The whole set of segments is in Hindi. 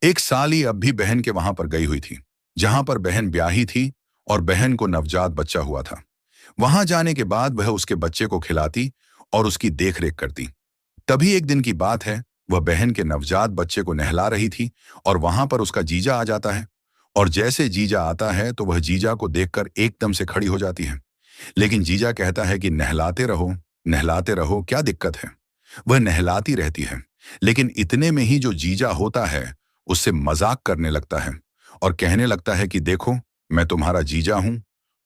एक साली अब भी बहन के वहां पर गई हुई थी, जहां पर बहन ब्याही थी और बहन को नवजात बच्चा हुआ था। वहां जाने के बाद वह उसके बच्चे को खिलाती और उसकी देखरेख करती। तभी एक दिन की बात है, वह बहन के नवजात बच्चे को नहला रही थी और वहां पर उसका जीजा आ जाता है। और जैसे जीजा आता है तो वह जीजा को देखकर एकदम से खड़ी हो जाती है। लेकिन जीजा कहता है कि नहलाते रहो, क्या दिक्कत है। वह नहलाती रहती है, लेकिन इतने में ही जो जीजा होता है उससे मजाक करने लगता है और कहने लगता है कि देखो, मैं तुम्हारा जीजा हूं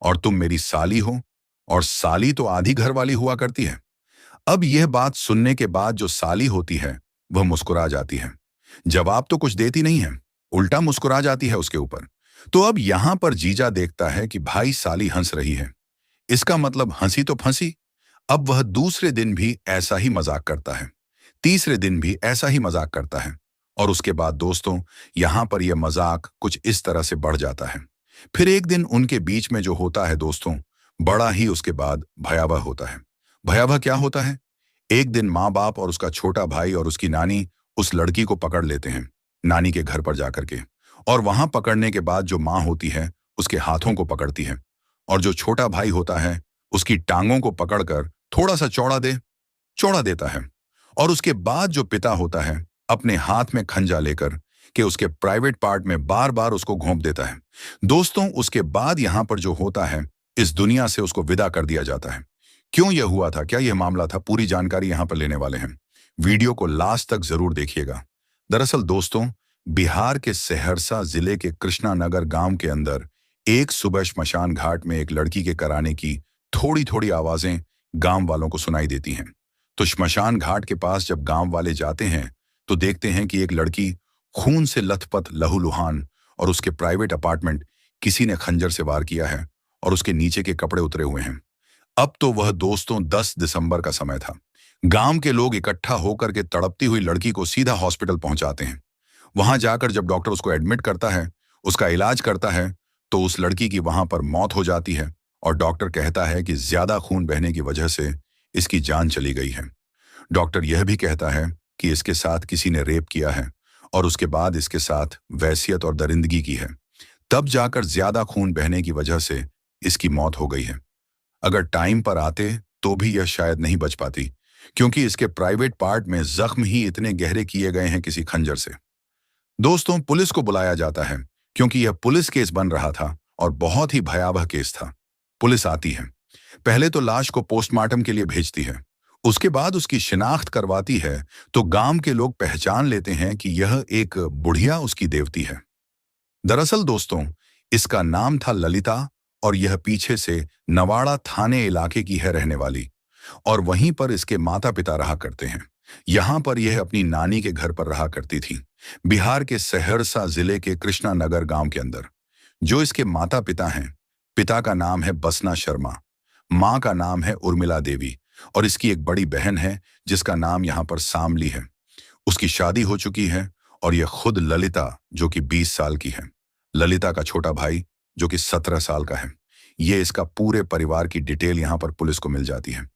और तुम मेरी साली हो, और साली तो आधी घर वाली हुआ करती है। अब यह बात सुनने के बाद जो साली होती है वह मुस्कुरा जाती है। जवाब तो कुछ देती नहीं है, उल्टा मुस्कुरा जाती है उसके ऊपर। तो अब यहां पर जीजा देखता है कि भाई साली हंस रही है, इसका मतलब हंसी तो फंसी। अब वह दूसरे दिन भी ऐसा ही मजाक करता है, तीसरे दिन भी ऐसा ही मजाक करता है। और उसके बाद दोस्तों, यहां पर यह मजाक कुछ इस तरह से बढ़ जाता है। फिर एक दिन उनके बीच में जो होता है दोस्तों, बड़ा ही उसके बाद भयावह होता है। भयावह क्या होता है? एक दिन माँ बाप और उसका छोटा भाई और उसकी नानी उस लड़की को पकड़ लेते हैं, नानी के घर पर जाकर के। और वहां पकड़ने के बाद जो माँ होती है उसके हाथों को पकड़ती है, और जो छोटा भाई होता है उसकी टांगों को पकड़कर थोड़ा सा चौड़ा देता है। और उसके बाद जो पिता होता है अपने हाथ में खंजा लेकर के उसके प्राइवेट पार्ट में बार बार उसको घोंप देता है। दोस्तों, उसके बाद यहां पर जो होता है, इस दुनिया से उसको विदा कर दिया जाता है। क्यों यह हुआ था, क्या यह मामला था, पूरी जानकारी यहां पर लेने वाले हैं। वीडियो को लास्ट तक जरूर देखिएगा। दरअसल दोस्तों, बिहार के सहरसा जिले के कृष्णा नगर गांव के अंदर एक सुबह श्मशान घाट में एक लड़की के कराने की थोड़ी थोड़ी आवाजें गांव वालों को सुनाई देती हैं। तो श्मशान घाट के पास जब गांव वाले जाते हैं तो देखते हैं कि एक लड़की खून से लथपथ लहूलुहान, और उसके प्राइवेट अपार्टमेंट किसी ने खंजर से वार किया है और उसके नीचे के कपड़े उतरे हुए हैं। अब तो वह दोस्तों 10 दिसंबर का समय था। गांव के लोग इकट्ठा होकर के तड़पती हुई लड़की को सीधा हॉस्पिटल पहुंचाते हैं। वहां जाकर जब डॉक्टर उसको एडमिट करता है, उसका इलाज करता है, तो उस लड़की की वहां पर मौत हो जाती है। और डॉक्टर कहता है कि ज्यादा खून बहने की वजह से इसकी जान चली गई है। डॉक्टर यह भी कहता है कि इसके साथ किसी ने रेप किया है और उसके बाद इसके साथ वैसियत और दरिंदगी की है। तब जाकर ज्यादा खून बहने की वजह से इसकी मौत हो गई है। अगर टाइम पर आते तो भी यह शायद नहीं बच पाती, क्योंकि इसके प्राइवेट पार्ट में जख्म ही इतने गहरे किए गए हैं किसी खंजर से। दोस्तों, पुलिस को बुलाया जाता है, क्योंकि यह पुलिस केस बन रहा था और बहुत ही भयावह केस था। पुलिस आती है, पहले तो लाश को पोस्टमार्टम के लिए भेजती है, उसके बाद उसकी शिनाख्त करवाती है। तो गांव के लोग पहचान लेते हैं कि यह एक बुढ़िया उसकी देवती है। दरअसल दोस्तों, इसका नाम था ललिता, और यह पीछे से नवाड़ा थाने इलाके की है रहने वाली, और वहीं पर इसके माता पिता रहा करते हैं। यहां पर यह अपनी नानी के घर पर रहा करती थी, बिहार के सहरसा जिले के कृष्णा नगर गांव के अंदर। जो इसके माता पिता हैं, पिता का नाम है बसना शर्मा, माँ का नाम है उर्मिला देवी, और इसकी एक बड़ी बहन है जिसका नाम यहाँ पर सामली है। उसकी शादी हो चुकी है, और यह खुद ललिता जो कि 20 साल की है, ललिता का छोटा भाई जो कि 17 साल का है। ये इसका पूरे परिवार की डिटेल यहाँ पर पुलिस को मिल जाती है।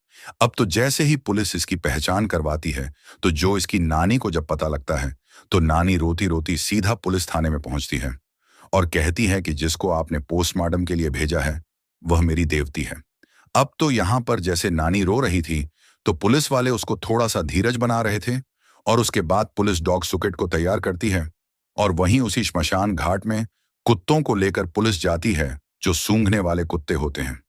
अब तो जैसे ही पुलिस इसकी पहचान करवाती है, तो जो इसकी नानी को जब पता लगता है, तो नानी रोती रोती सीधा पुलिस थाने में पहुंचती है और कहती है कि जिसको आपने पोस्टमार्टम के लिए भेजा है वह मेरी देवती है। अब तो यहां पर जैसे नानी रो रही थी, तो पुलिस वाले उसको थोड़ा सा धीरज बना रहे थे, और उसके बाद पुलिस डॉग सुकेट को तैयार करती है, और वहीं उसी श्मशान घाट में कुत्तों को लेकर पुलिस जाती है, जो सूंघने वाले कुत्ते होते हैं।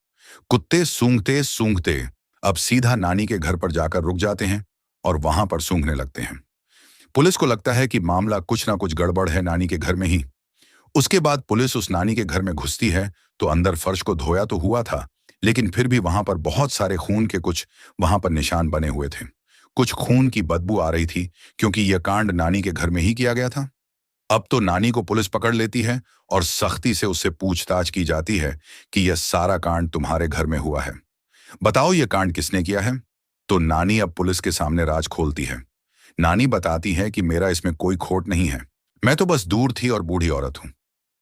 कुत्ते सूंघते सूंघते अब सीधा नानी के घर पर जाकर रुक जाते हैं और वहां पर सूंघने लगते हैं। पुलिस को लगता है कि मामला कुछ ना कुछ गड़बड़ है नानी के घर में ही। उसके बाद पुलिस उस नानी के घर में घुसती है, तो अंदर फर्श को धोया तो हुआ था, लेकिन फिर भी वहां पर बहुत सारे खून के कुछ वहां पर निशान बने हुए थे। कुछ खून की बदबू आ रही थी, क्योंकि यह कांड नानी के घर में ही किया गया था। अब तो नानी को पुलिस पकड़ लेती है और सख्ती से उससे पूछताछ की जाती है कि यह सारा कांड तुम्हारे घर में हुआ है, बताओ यह कांड किसने किया है। तो नानी अब पुलिस के सामने राज खोलती है। नानी बताती है कि मेरा इसमें कोई खोट नहीं है, मैं तो बस दूर थी और बूढ़ी औरत हूं।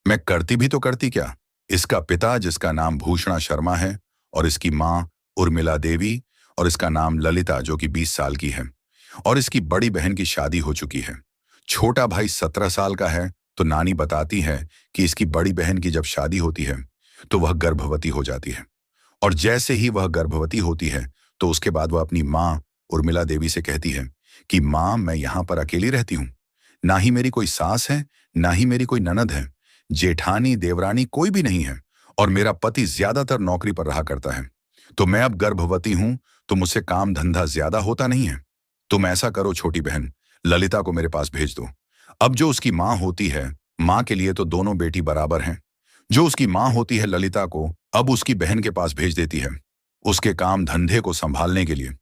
मैं करती भी तो करती क्या। इसका पिता जिसका नाम भूषणा शर्मा है, और इसकी माँ उर्मिला देवी, और इसका नाम ललिता जो कि 20 साल की है, और इसकी बड़ी बहन की शादी हो चुकी है। छोटा भाई 17 साल का है, तो नानी बताती है कि इसकी बड़ी बहन की जब शादी होती है तो वह गर्भवती हो जाती है। और जैसे ही वह गर्भवती होती है तो उसके बाद वह अपनी माँ उर्मिला देवी से कहती है कि माँ, मैं यहाँ पर अकेली रहती हूँ। ना ही मेरी कोई सास है, ना ही मेरी कोई ननद है, जेठानी देवरानी कोई भी नहीं है, और मेरा पति ज्यादातर नौकरी पर रहा करता है। तो मैं अब गर्भवती हूँ, तो मुझसे काम धंधा ज्यादा होता नहीं है। तुम ऐसा करो छोटी बहन, ललिता को मेरे पास भेज दो। अब जो उसकी माँ होती है, माँ के लिए तो दोनों बेटी बराबर हैं। जो उसकी माँ होती है ललिता को अब उसकी बहन के पास भेज देती है, उसके काम धंधे को संभालने के लिए।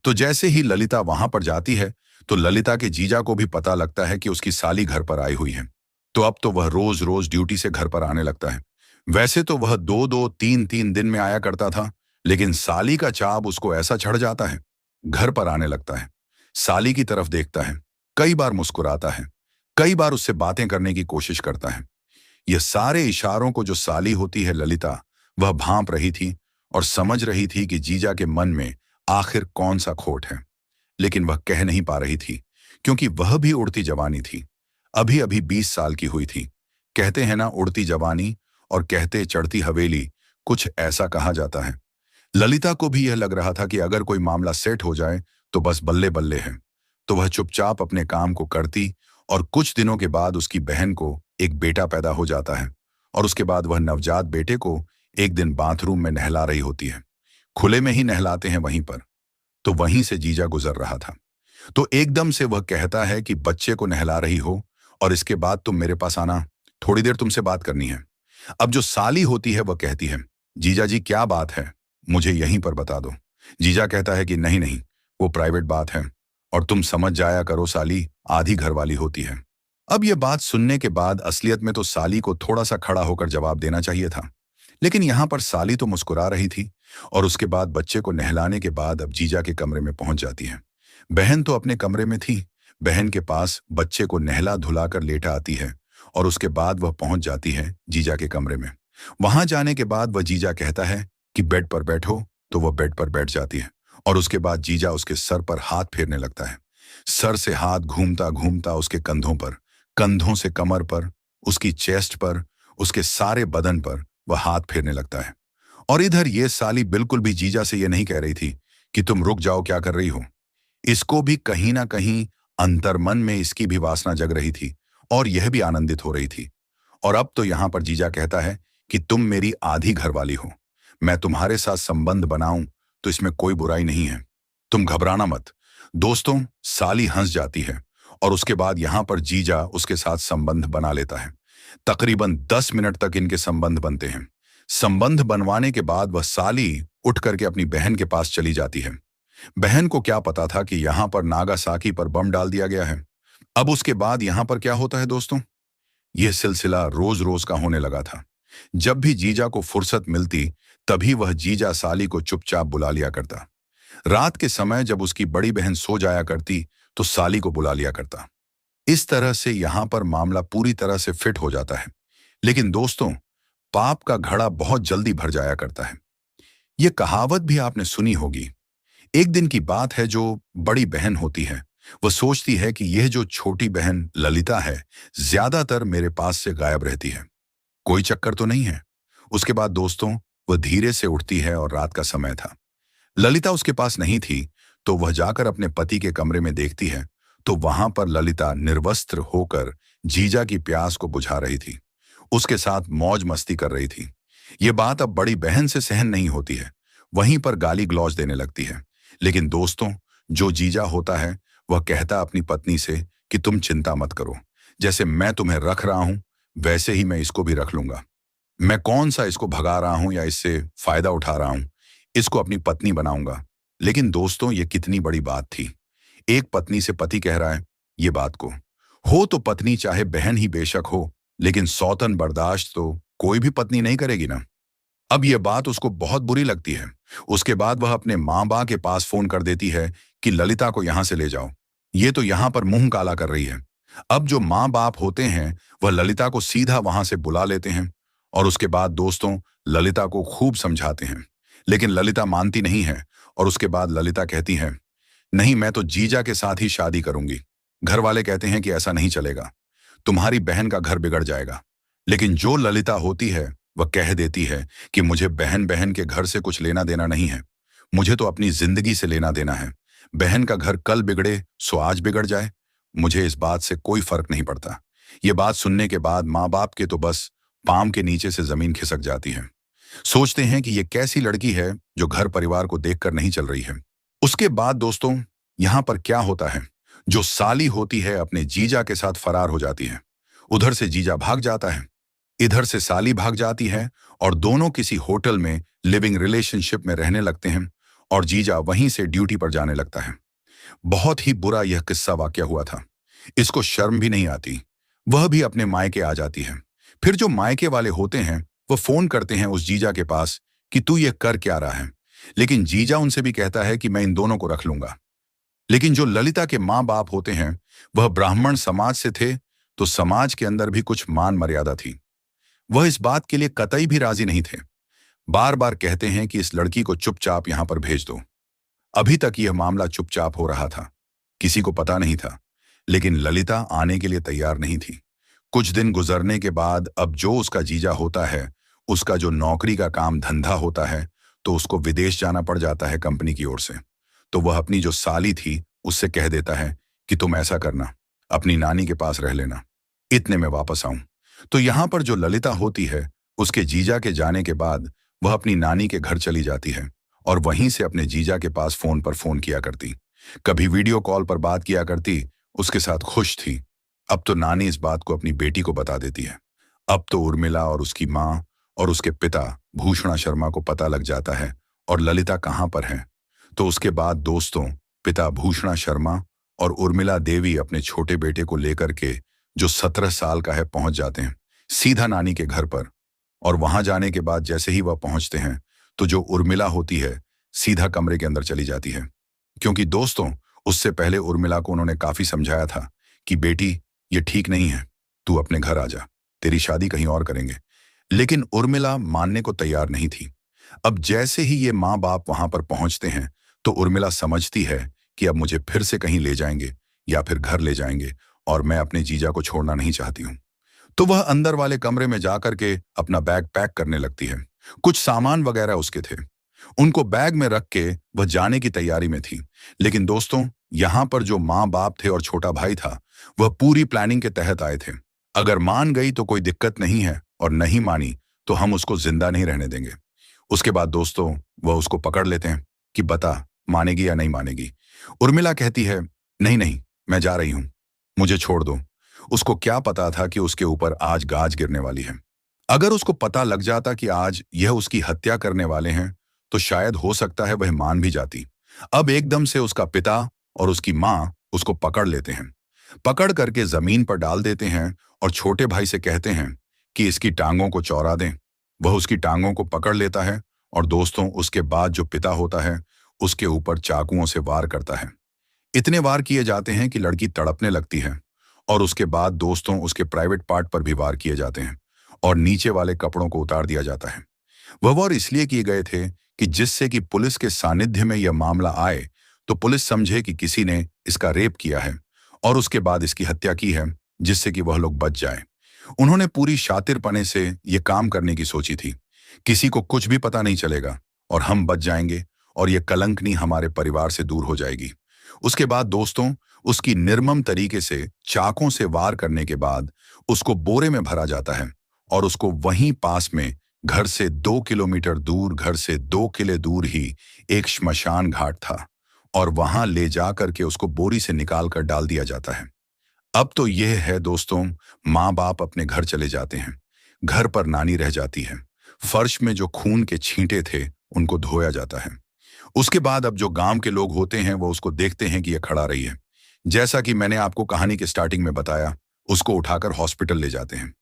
तो जैसे ही ललिता वहां पर जाती है तो ललिता के जीजा को भी पता लगता है कि उसकी साली घर पर आई हुई है। तो अब तो वह रोज रोज ड्यूटी से घर पर आने लगता है। वैसे तो वह 2-2 3-3 दिन में आया करता था, लेकिन साली का चाव उसको ऐसा चढ़ जाता है, घर पर आने लगता है, साली की तरफ देखता है, कई बार मुस्कुराता है, कई बार उससे बातें करने की कोशिश करता है। ये सारे इशारों को जो साली होती है ललिता, वह भांप रही थी और समझ रही थी कि जीजा के मन में आखिर कौन सा खोट है, लेकिन वह कह नहीं पा रही थी, क्योंकि वह भी उड़ती जवानी थी। अभी अभी 20 साल की हुई थी। कहते हैं ना, उड़ती जवानी और कहते चढ़ती हवेली, कुछ ऐसा कहा जाता है। ललिता को भी यह लग रहा था कि अगर कोई मामला सेट हो जाए तो बस बल्ले बल्ले है। तो वह चुपचाप अपने काम को करती, और कुछ दिनों के बाद उसकी बहन को एक बेटा पैदा हो जाता है। और उसके बाद वह नवजात बेटे को एक दिन बाथरूम में नहला रही होती है। खुले में ही नहलाते हैं वहीं पर। तो वहीं से जीजा गुजर रहा था। तो एकदम से वह कहता है कि बच्चे को नहला रही हो और इसके बाद तुम मेरे पास आना, थोड़ी देर तुमसे बात करनी है। अब जो साली होती है वह कहती है, जीजा जी क्या बात है, मुझे यहीं पर बता दो। जीजा कहता है कि नहीं नहीं, वो प्राइवेट बात है, और तुम समझ जाया करो, साली आधी घरवाली होती है। अब यह बात सुनने के बाद असलियत में तो साली को थोड़ा सा खड़ा होकर जवाब देना चाहिए था, लेकिन यहां पर साली तो मुस्कुरा रही थी। और उसके बाद बच्चे को नहलाने के बाद अब जीजा के कमरे में पहुंच जाती है। बहन तो अपने कमरे में थी, बहन के पास बच्चे को नहला धुला कर लेटा आती है, और उसके बाद वह पहुंच जाती है जीजा के कमरे में। वहां जाने के बाद वह जीजा कहता है कि बेड पर बैठो, तो वह बेड पर बैठ जाती है, और उसके बाद जीजा उसके सर पर हाथ फेरने लगता है। सर से हाथ घूमता घूमता उसके कंधों पर, कंधों से कमर पर, उसकी चेस्ट पर, उसके सारे बदन पर वह हाथ फेरने लगता है। और इधर ये साली बिल्कुल भी जीजा से ये नहीं कह रही थी कि तुम रुक जाओ, क्या कर रही हो। इसको भी कहीं ना कहीं अंतर्मन में इसकी भी वासना जग रही थी, और यह भी आनंदित हो रही थी। और अब तो यहां पर जीजा कहता है कि तुम मेरी आधी घरवाली हो, मैं तुम्हारे साथ संबंध बनाऊं तो इसमें कोई बुराई नहीं है, तुम घबराना मत। दोस्तों, साली हंस जाती है, और उसके बाद यहां पर जीजा उसके साथ संबंध बना लेता है। तकरीबन 10 मिनट तक इनके संबंध बनते हैं। संबंध बनवाने के बाद वह साली उठ करके अपनी बहन के पास चली जाती है। बहन को क्या पता था कि यहां पर नागासाकी पर बम डाल दिया गया है। अब उसके बाद यहां पर क्या होता है दोस्तों, यह सिलसिला रोज रोज का होने लगा था। जब भी जीजा को फुर्सत मिलती तभी वह जीजा साली को चुपचाप बुला लिया करता। रात के समय जब उसकी बड़ी बहन सो जाया करती तो साली को बुला लिया करता। इस तरह से यहां पर मामला पूरी तरह से फिट हो जाता है। लेकिन दोस्तों, पाप का घड़ा बहुत जल्दी भर जाया करता है। यह कहावत भी आपने सुनी होगी। एक दिन की बात है, जो बड़ी बहन होती है वह सोचती है कि यह जो छोटी बहन ललिता है ज्यादातर मेरे पास से गायब रहती है, कोई चक्कर तो नहीं है। उसके बाद दोस्तों, वह धीरे से उठती है और रात का समय था। ललिता उसके पास नहीं थी, तो वह जाकर अपने पति के कमरे में देखती है तो वहां पर ललिता निर्वस्त्र होकर जीजा की प्यास को बुझा रही थी, उसके साथ मौज मस्ती कर रही थी। ये बात अब बड़ी बहन से सहन नहीं होती है, वहीं पर गाली ग्लौज देने लगती है। लेकिन दोस्तों, जो जीजा होता है वह कहता अपनी पत्नी से कि तुम चिंता मत करो, जैसे मैं तुम्हें रख रहा हूं वैसे ही मैं इसको भी रख लूंगा। मैं कौन सा इसको भगा रहा हूं या इससे फायदा उठा रहा हूं, इसको अपनी पत्नी बनाऊंगा। लेकिन दोस्तों, ये कितनी बड़ी बात थी। एक पत्नी से पति कह रहा है ये बात को। हो तो पत्नी चाहे बहन ही बेशक हो, लेकिन सौतन बर्दाश्त तो कोई भी पत्नी नहीं करेगी ना। अब यह बात उसको बहुत बुरी लगती है। उसके बाद वह अपने माँ बाप के पास फोन कर देती है कि ललिता को यहां से ले जाओ, ये तो यहां पर मुंह काला कर रही है। अब जो माँ बाप होते हैं वह ललिता को सीधा वहां से बुला लेते हैं, और उसके बाद दोस्तों ललिता को खूब समझाते हैं। लेकिन ललिता मानती नहीं है, और उसके बाद ललिता कहती है नहीं, मैं तो जीजा के साथ ही शादी करूंगी, घर वाले कहते हैं कि ऐसा नहीं चलेगा, तुम्हारी बहन का घर बिगड़ जाएगा। लेकिन जो ललिता होती है वह कह देती है कि मुझे बहन बहन के घर से कुछ लेना देना नहीं है, मुझे तो अपनी जिंदगी से लेना देना है। बहन का घर कल बिगड़े सो आज बिगड़ जाए, मुझे इस बात से कोई फर्क नहीं पड़ता। ये बात सुनने के बाद माँ बाप के तो बस पाम के नीचे से जमीन खिसक जाती है। सोचते हैं कि ये कैसी लड़की है जो घर परिवार को देखकर नहीं चल रही है। उसके बाद दोस्तों, यहाँ पर क्या होता है, जो साली होती है अपने जीजा के साथ फरार हो जाती है। उधर से जीजा भाग जाता है, इधर से साली भाग जाती है और दोनों किसी होटल में लिविंग रिलेशनशिप में रहने लगते हैं और जीजा वहीं से ड्यूटी पर जाने लगता है। बहुत ही बुरा यह किस्सा वाकया हुआ था। इसको शर्म भी नहीं आती, वह भी अपने मायके आ जाती है। फिर जो मायके वाले होते हैं वह फोन करते हैं उस जीजा के पास कि तू ये कर क्या रहा है, लेकिन जीजा उनसे भी कहता है कि मैं इन दोनों को रख लूंगा। लेकिन जो ललिता के माँ बाप होते हैं वह ब्राह्मण समाज से थे, तो समाज के अंदर भी कुछ मान मर्यादा थी। वह इस बात के लिए कतई भी राजी नहीं थे। बार बार कहते हैं कि इस लड़की को चुपचाप यहां पर भेज दो। अभी तक यह मामला चुपचाप हो रहा था, किसी को पता नहीं था, लेकिन ललिता आने के लिए तैयार नहीं थी। कुछ दिन गुजरने के बाद अब जो उसका जीजा होता है, उसका जो नौकरी का काम धंधा होता है, तो उसको विदेश जाना पड़ जाता है कंपनी की ओर से। तो वह अपनी जो साली थी उससे कह देता है कि तुम ऐसा करना, अपनी नानी के पास रह लेना, इतने में वापस आऊं। तो यहां पर जो ललिता होती है, उसके जीजा के जाने के बाद वह अपनी नानी के घर चली जाती है और वहीं से अपने जीजा के पास फोन पर फोन किया करती, कभी वीडियो कॉल पर बात किया करती, उसके साथ खुश थी। अब तो नानी इस बात को अपनी बेटी को बता देती है। अब तो उर्मिला और उसकी माँ और उसके पिता भूषणा शर्मा को पता लग जाता है और ललिता कहाँ पर है। तो उसके बाद दोस्तों, पिता भूषणा शर्मा और उर्मिला देवी अपने छोटे बेटे को लेकर के, जो 17 साल का है, पहुंच जाते हैं सीधा नानी के घर पर। और वहां जाने के बाद जैसे ही वह पहुंचते हैं तो जो उर्मिला होती है सीधा कमरे के अंदर चली जाती है, क्योंकि दोस्तों उससे पहले उर्मिला को उन्होंने काफी समझाया था कि बेटी ये ठीक नहीं है, तू अपने घर आ जा, तेरी शादी कहीं और करेंगे। लेकिन उर्मिला मानने को तैयार नहीं थी। अब जैसे ही ये माँ बाप वहां पर पहुंचते हैं तो उर्मिला समझती है कि अब मुझे फिर से कहीं ले जाएंगे या फिर घर ले जाएंगे और मैं अपने जीजा को छोड़ना नहीं चाहती हूँ। तो वह अंदर वाले कमरे में जाकर के अपना बैग पैक करने लगती है। कुछ सामान वगैरह उसके थे, उनको बैग में रख के वह जाने की तैयारी में थी। लेकिन दोस्तों, यहां पर जो माँ बाप थे और छोटा भाई था, वह पूरी प्लानिंग के तहत आए थे। अगर मान गई तो कोई दिक्कत नहीं है, और नहीं मानी तो हम उसको जिंदा नहीं रहने देंगे। उसके बाद दोस्तों वह उसको पकड़ लेते हैं कि बता मानेगी या नहीं मानेगी। उर्मिला कहती है नहीं नहीं, मैं जा रही हूं, मुझे छोड़ दो। उसको क्या पता था कि उसके ऊपर आज गाज गिरने वाली है। अगर उसको पता लग जाता कि आज यह उसकी हत्या करने वाले हैं तो शायद हो सकता है वह मान भी जाती। अब एकदम से उसका पिता और उसकी माँ उसको पकड़ लेते हैं, पकड़ करके जमीन पर डाल देते हैं और छोटे भाई से कहते हैं कि इसकी टांगों को चौड़ा दें। वह उसकी टांगों को पकड़ लेता है और दोस्तों उसके बाद जो पिता होता है उसके ऊपर चाकुओं से वार करता है। इतने वार किए जाते हैं कि लड़की तड़पने लगती है और उसके बाद दोस्तों उसके प्राइवेट पार्ट पर भी वार किए जाते हैं और नीचे वाले कपड़ों को उतार दिया जाता है। वह वार इसलिए किए गए थे कि जिससे कि पुलिस के सानिध्य में यह मामला आए तो पुलिस समझे कि किसी ने इसका रेप किया है और उसके बाद इसकी हत्या की है, जिससे कि वह लोग बच जाएं। उन्होंने पूरी शातिरपने से यह काम करने की सोची थी। किसी को कुछ भी पता नहीं चलेगा और हम बच जाएंगे और यह कलंकनी हमारे परिवार से दूर हो जाएगी। उसके बाद दोस्तों उसकी निर्मम तरीके से चाकों से वार करने के बाद उसको बोरे में भरा जाता है और उसको वहीं पास में घर से 2 किलोमीटर दूर, घर से 2 किले दूर ही एक श्मशान घाट था और वहां ले जा करके उसको बोरी से निकाल कर डाल दिया जाता है। अब तो यह है दोस्तों, माँ बाप अपने घर चले जाते हैं, घर पर नानी रह जाती है। फर्श में जो खून के छींटे थे उनको धोया जाता है। उसके बाद अब जो गांव के लोग होते हैं वो उसको देखते हैं कि यह खड़ा रही है। जैसा कि मैंने आपको कहानी के स्टार्टिंग में बताया, उसको उठाकर हॉस्पिटल ले जाते हैं,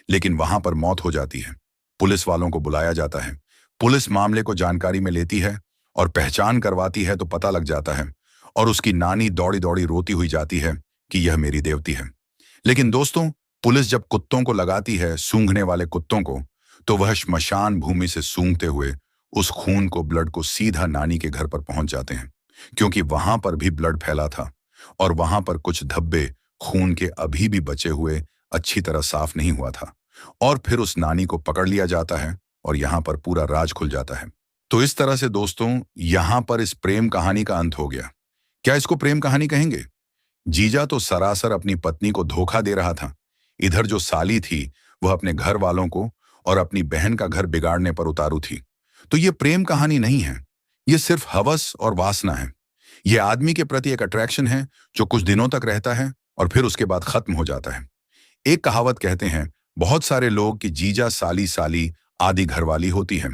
लेकिन वहां पर मौत हो जाती है। पुलिस वालों को बुलाया जाता है, पुलिस मामले को जानकारी में लेती है और पहचान करवाती है तो पता लग जाता है और उसकी नानी दौड़ी दौड़ी रोती हुई जाती है कि यह मेरी देवती है। लेकिन दोस्तों पुलिस जब कुत्तों को लगाती है, सूंघने वाले कुत्तों को, तो वह श्मशान भूमि से सूंघते हुए उस खून को, ब्लड को सीधा नानी के घर पर पहुंच जाते हैं, क्योंकि वहां पर भी ब्लड फैला था। और वहां पर कुछ धब्बे खून के अभी भी बचे हुए अच्छी तरह साफ नहीं हुआ था। और फिर उस नानी को पकड़ लिया जाता है और यहाँ पर पूरा राज खुल जाता है। तो इस तरह से दोस्तों, यहाँ पर इस प्रेम कहानी का अंत हो गया। क्या इसको प्रेम कहानी कहेंगे? जीजा तो सरासर अपनी पत्नी को धोखा दे रहा था। इधर जो साली थी वह अपने घर वालों को और अपनी बहन का घर बिगाड़ने पर उतारू थी। तो ये प्रेम कहानी नहीं है, ये सिर्फ हवस और वासना है। ये आदमी के प्रति एक अट्रैक्शन है जो कुछ दिनों तक रहता है और फिर उसके बाद खत्म हो जाता है। एक कहावत कहते हैं बहुत सारे लोग कि जीजा साली साली आदि घरवाली होती है।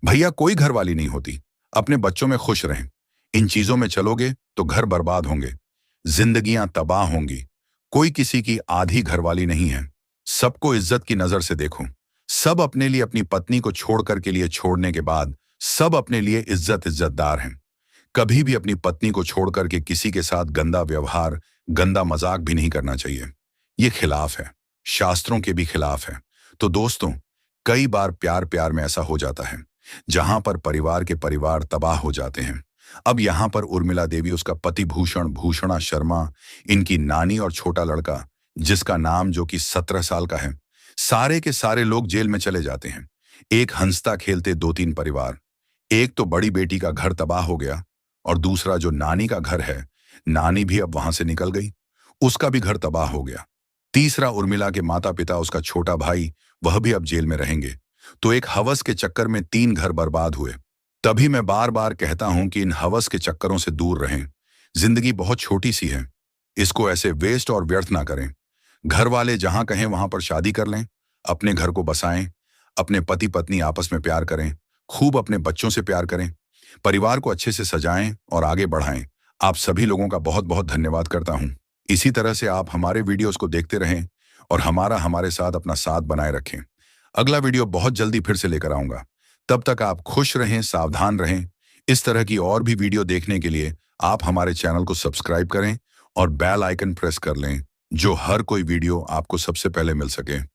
भैया कोई घरवाली नहीं होती। अपने बच्चों में खुश रहें। इन चीजों में चलोगे तो घर बर्बाद होंगे, जिंदगियां तबाह होंगी। कोई किसी की आधी घरवाली नहीं है। सबको इज्जत की नजर से देखो। सब अपने लिए अपनी पत्नी को छोड़कर के लिए छोड़ने के बाद सब अपने लिए इज्जतदार हैं। कभी भी अपनी पत्नी को छोड़कर के किसी के साथ गंदा व्यवहार, गंदा मजाक भी नहीं करना चाहिए। ये खिलाफ है, शास्त्रों के भी खिलाफ है। तो दोस्तों, कई बार प्यार प्यार में ऐसा हो जाता है जहां पर परिवार के परिवार तबाह हो जाते हैं। अब यहां पर उर्मिला देवी, उसका पति भूषणा शर्मा, इनकी नानी और छोटा लड़का जिसका नाम जो कि 17 साल का है, सारे के सारे लोग जेल में चले जाते हैं। एक हंसता खेलते 2-3 परिवार। एक तो बड़ी बेटी का घर तबाह हो गया और दूसरा जो नानी का घर है, नानी भी अब वहां से निकल गई, उसका भी घर तबाह हो गया। तीसरा उर्मिला के माता पिता, उसका छोटा भाई, वह भी अब जेल में रहेंगे। तो एक हवस के चक्कर में 3 घर बर्बाद हुए। तभी मैं बार बार कहता हूं कि इन हवस के चक्करों से दूर रहें। जिंदगी बहुत छोटी सी है, इसको ऐसे वेस्ट और व्यर्थ ना करें। घर वाले जहां कहें वहां पर शादी कर लें, अपने घर को बसाएं, अपने पति पत्नी आपस में प्यार करें, खूब अपने बच्चों से प्यार करें, परिवार को अच्छे से सजाएं और आगे बढ़ाएं। आप सभी लोगों का बहुत बहुत धन्यवाद करता हूं। इसी तरह से आप हमारे वीडियोस को देखते रहें और हमारे साथ अपना साथ बनाए रखें। अगला वीडियो बहुत जल्दी फिर से लेकर आऊंगा। तब तक आप खुश रहें, सावधान रहें। इस तरह की और भी वीडियो देखने के लिए आप हमारे चैनल को सब्सक्राइब करें और बेल आइकन प्रेस कर लें, जो हर कोई वीडियो आपको सबसे पहले मिल सके।